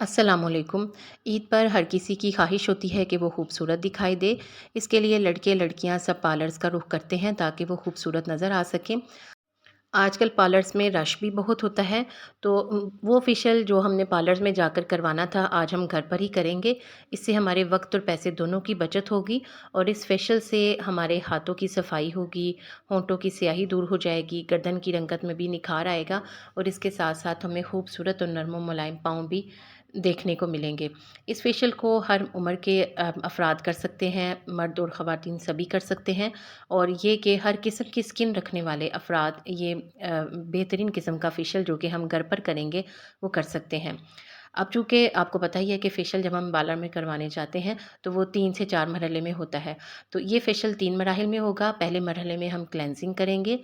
अस्सलामुअलैकुम। ईद पर हर किसी की ख्वाहिश होती है कि वो खूबसूरत दिखाई दे। इसके लिए लड़के लड़कियां सब पार्लर्स का रुख करते हैं ताकि वो खूबसूरत नज़र आ सकें। आजकल पार्लर्स में रश भी बहुत होता है, तो वो फेशियल जो हमने पार्लर्स में जाकर करवाना था आज हम घर पर ही करेंगे। इससे हमारे वक्त और पैसे दोनों की बचत होगी और इस फेशियल से हमारे हाथों की सफाई होगी, होंठों की स्याही दूर हो जाएगी, गर्दन की रंगत में भी निखार आएगा और इसके साथ साथ हमें खूबसूरत और नरम व मुलायम पाँव भी देखने को मिलेंगे। इस फेशियल को हर उम्र के अफराद कर सकते हैं, मर्द और ख़वातीन सभी कर सकते हैं और ये कि हर किस्म की स्किन रखने वाले अफराद ये बेहतरीन किस्म का फेशियल जो कि हम घर पर करेंगे वो कर सकते हैं। अब चूँकि आपको पता ही है कि फेशियल जब हम पार्लर में करवाने जाते हैं तो वो 3 से 4 मरहले में होता है। तो ये फेशियल 3 मराहिल में होगा। पहले मरहले में हम क्लेंजिंग करेंगे।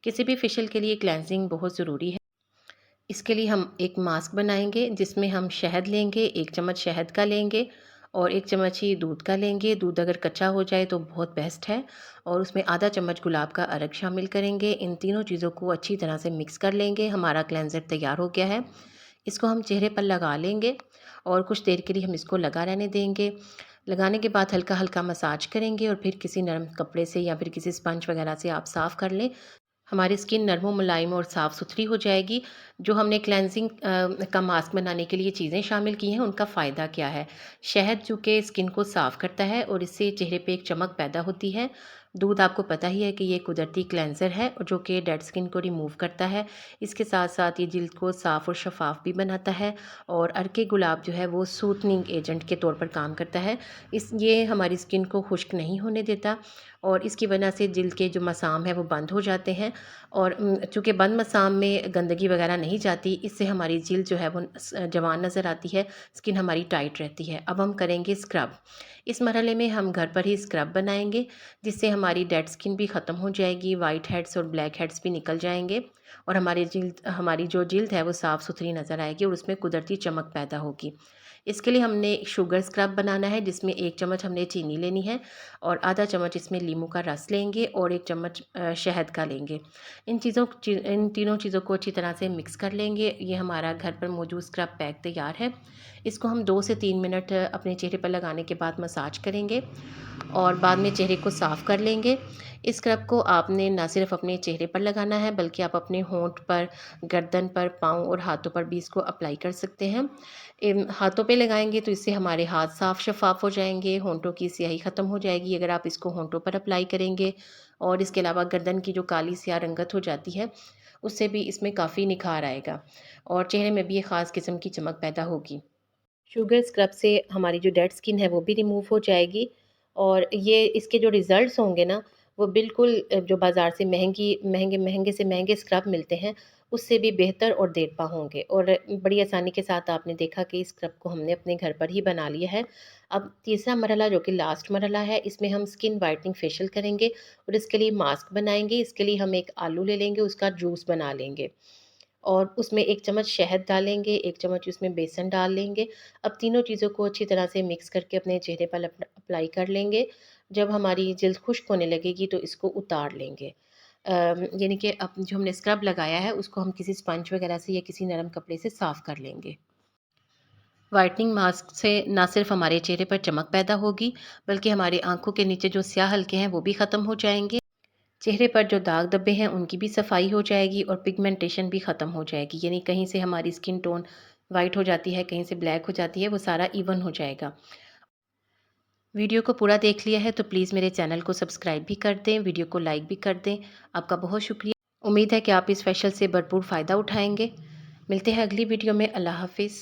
किसी भी फेशियल के लिए क्लेंजिंग बहुत ज़रूरी है। इसके लिए हम एक मास्क बनाएँगे जिसमें हम शहद लेंगे, 1 चम्मच शहद का लेंगे और 1 चम्मच ही दूध का लेंगे। दूध अगर कच्चा हो जाए तो बहुत बेस्ट है और उसमें आधा चम्मच गुलाब का अरक शामिल करेंगे। इन तीनों चीज़ों को अच्छी तरह से मिक्स कर लेंगे। हमारा क्लेंज़र तैयार हो गया है। इसको हम चेहरे पर लगा लेंगे और कुछ देर के लिए हम इसको लगा रहने देंगे। लगाने के बाद हल्का-हल्का मसाज करेंगे और फिर किसी नरम कपड़े से या फिर किसी स्पंज वगैरह से आप साफ़ कर लें। हमारी स्किन नरम व मुलायम और साफ़ सुथरी हो जाएगी। जो हमने क्लेंजिंग का मास्क बनाने के लिए चीज़ें शामिल की हैं उनका फ़ायदा क्या है? शहद चूँकि स्किन को साफ़ करता है और इससे चेहरे पे एक चमक पैदा होती है। दूध आपको पता ही है कि ये कुदरती क्लेंज़र है और जो कि डेड स्किन को रिमूव करता है। इसके साथ-साथ ये जिल्द को साफ़ और शफ़ाफ़ भी बनाता है और अर्के गुलाब जो है वो सूथनिंग एजेंट के तौर पर काम करता है। ये हमारी स्किन को खुश्क नहीं होने देता और इसकी वजह से जिल्द के जो मसाम है वो बंद हो जाते हैं और चूँकि बंद मसाम में गंदगी वगैरह नहीं जाती, इससे हमारी जिल्द जो है वो जवान नज़र आती है, स्किन हमारी टाइट रहती है। अब हम करेंगे स्क्रब। इस मरहले में हम घर पर ही स्क्रब बनाएँगे, जिससे हमारी डेड स्किन भी ख़त्म हो जाएगी, वाइट हेड्स और ब्लैक हेड्स भी निकल जाएँगे और हमारी जो जिल्द है वो साफ़-सुथरी नज़र आएगी और उसमें कुदरती चमक पैदा होगी। इसके लिए हमने शुगर स्क्रब बनाना है, जिसमें 1 चम्मच हमने चीनी लेनी है और आधा चम्मच इसमें नींबू का रस लेंगे और 1 चम्मच शहद का लेंगे। इन तीनों चीज़ों को अच्छी तरह से मिक्स कर लेंगे। ये हमारा घर पर मौजूद स्क्रब पैक तैयार है। इसको हम 2 से 3 मिनट अपने चेहरे पर लगाने के बाद मसाज करेंगे और बाद में चेहरे को साफ़ कर लेंगे। इस स्क्रब को आपने ना सिर्फ़ अपने चेहरे पर लगाना है बल्कि आप अपने होंठ पर, गर्दन पर, पाँव और हाथों पर भी इसको अप्लाई कर सकते हैं। इन हाथों पे लगाएँगे तो इससे हमारे हाथ साफ़ शफ़ाफ़ हो जाएँगे, होंठों की स्याही ख़त्म हो जाएगी अगर आप इसको होंठों पर अप्लाई करेंगे और इसके अलावा गर्दन की जो काली स्याह रंगत हो जाती है, उससे भी इसमें काफ़ी निखार आएगा और चेहरे में भी एक ख़ास किस्म की चमक पैदा होगी। शुगर स्क्रब से हमारी जो डेड स्किन है वो भी रिमूव हो जाएगी और ये इसके जो रिज़ल्ट्स होंगे ना वो बिल्कुल जो बाज़ार से महंगे से महंगे स्क्रब मिलते हैं उससे भी बेहतर और देरपा होंगे और बड़ी आसानी के साथ आपने देखा कि इस स्क्रब को हमने अपने घर पर ही बना लिया है। अब तीसरा मरहला जो कि लास्ट मरहला है, इसमें हम स्किन वाइटनिंग फेशियल करेंगे और इसके लिए मास्क बनाएँगे। इसके लिए हम एक आलू ले लेंगे, उसका जूस बना लेंगे। और उसमें 1 चम्मच शहद डालेंगे, 1 चम्मच उसमें बेसन डाल लेंगे। अब तीनों चीज़ों को अच्छी तरह से मिक्स करके अपने चेहरे पर अप्लाई कर लेंगे। जब हमारी जिल्द खुश्क होने लगेगी तो इसको उतार लेंगे। यानी कि अब जो हमने स्क्रब लगाया है उसको हम किसी स्पंज वगैरह से या किसी नरम कपड़े से साफ़ कर लेंगे। व्हाइटनिंग मास्क से ना सिर्फ हमारे चेहरे पर चमक पैदा होगी बल्कि हमारी आँखों के नीचे जो स्याह हलके हैं वो भी ख़त्म हो जाएँगे। चेहरे पर जो दाग धब्बे हैं उनकी भी सफाई हो जाएगी और पिगमेंटेशन भी ख़त्म हो जाएगी, यानी कहीं से हमारी स्किन टोन वाइट हो जाती है, कहीं से ब्लैक हो जाती है, वो सारा इवन हो जाएगा। वीडियो को पूरा देख लिया है तो प्लीज़ मेरे चैनल को सब्सक्राइब भी कर दें, वीडियो को लाइक भी कर दें। आपका बहुत शुक्रिया। उम्मीद है कि आप इस फेशियल से भरपूर फ़ायदा उठाएंगे। मिलते हैं अगली वीडियो में। अल्लाह हाफिज़।